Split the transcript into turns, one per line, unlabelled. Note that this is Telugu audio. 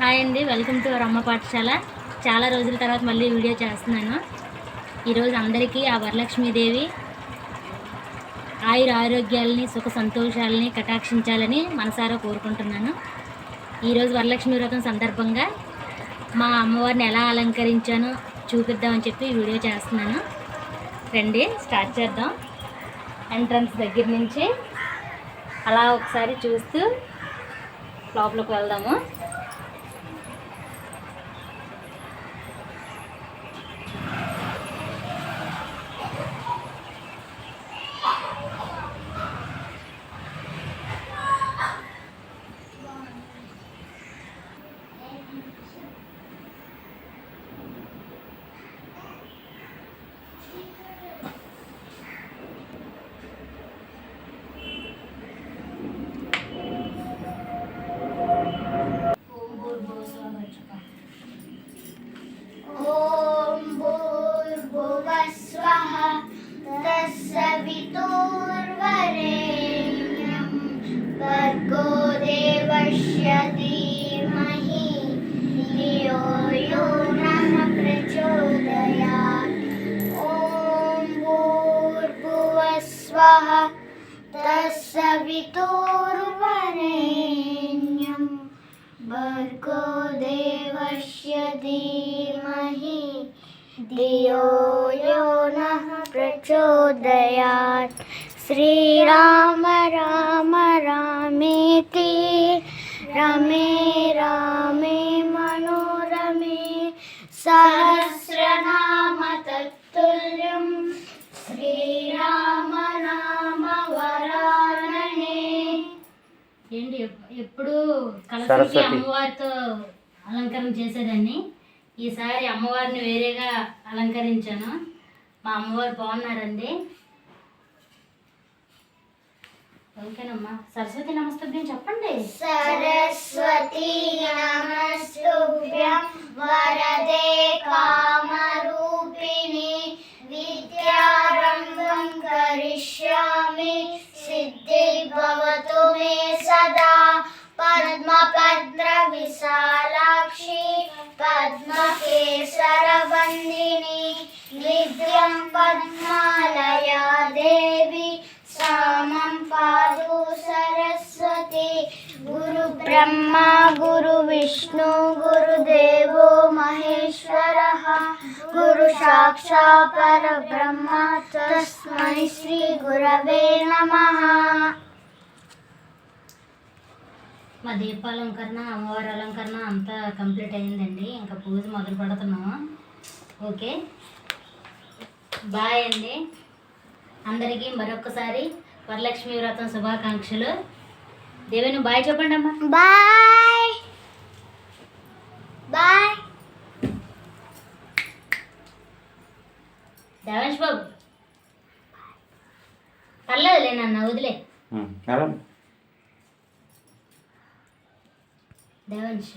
హాయ్ అండి, వెల్కమ్ టు అవర్ అమ్మ పాఠశాల. చాలా రోజుల తర్వాత మళ్ళీ వీడియో చేస్తున్నాను. ఈరోజు అందరికీ ఆ వరలక్ష్మీదేవి ఆయుర ఆరోగ్యాలని సుఖ సంతోషాలని కటాక్షించాలని మనసారా కోరుకుంటున్నాను. ఈరోజు వరలక్ష్మి వ్రతం సందర్భంగా మా అమ్మవారిని ఎలా అలంకరించానో చూపిద్దామని చెప్పి వీడియో చేస్తున్నాను. రండి స్టార్ట్ చేద్దాం. ఎంట్రన్స్ దగ్గర నుంచి అలా ఒకసారి చూస్తూ లోపలికి వెళ్దాము.
भर्गो देवस्य धीमहि धियो यो नः प्रचोदयात्। ॐ भूर्भुवः स्वः तत्सवितुर्वरेण्यं भर्गो देवस्य धीमहि धियो यो नः प्रचोदयात्। श्रीराम राम रामेति रमे रामे मनोरमे सहस्रनाम तत्तुल्यं శ్రీరామ నామ వరాననే.
ఏంటి ఎప్పుడు కలశంకి అమ్మవారితో అలంకరణ చేసేదాన్ని. ఈసారి అమ్మవారిని వేరేగా అలంకరించాను. మా అమ్మవారు బాగున్నారండి. ఓకేనమ్మా. సరస్వతి నమస్తుభ్యం చెప్పండి.
సరస్వతి నమస్తుభ్యం వరదే కామరూపిణి విద్యారంభం కరిష్యామి సిద్ధి భవతు మే సదా. పద్మపత్ర విశాలాక్షి పద్మకేసరవందిని విద్యం పద్మాలయా దేవి సామం పాదు సరస్వతి. గురు బ్రహ్మ గురు విష్ణు గురుదేవో మహేశ్వరః గురు సాక్షాత్ పరబ్రహ్మ తస్మై శ్రీ గురవే నమః.
మా దీపాలంకరణ అమ్మవారి అలంకరణ అంతా కంప్లీట్ అయిందండి. ఇంకా పూజ మొదలు పెడుతున్నాము. ఓకే, బాయ్ అండి. అందరికీ మరొకసారి వరలక్ష్మి వ్రతం శుభాకాంక్షలు. దేవేను బాయ్ చెప్పండి అమ్మా.
Bye bye.
దేవంశ్ బాబు పర్లేదులే నన్ను వదిలే. దేవంశ్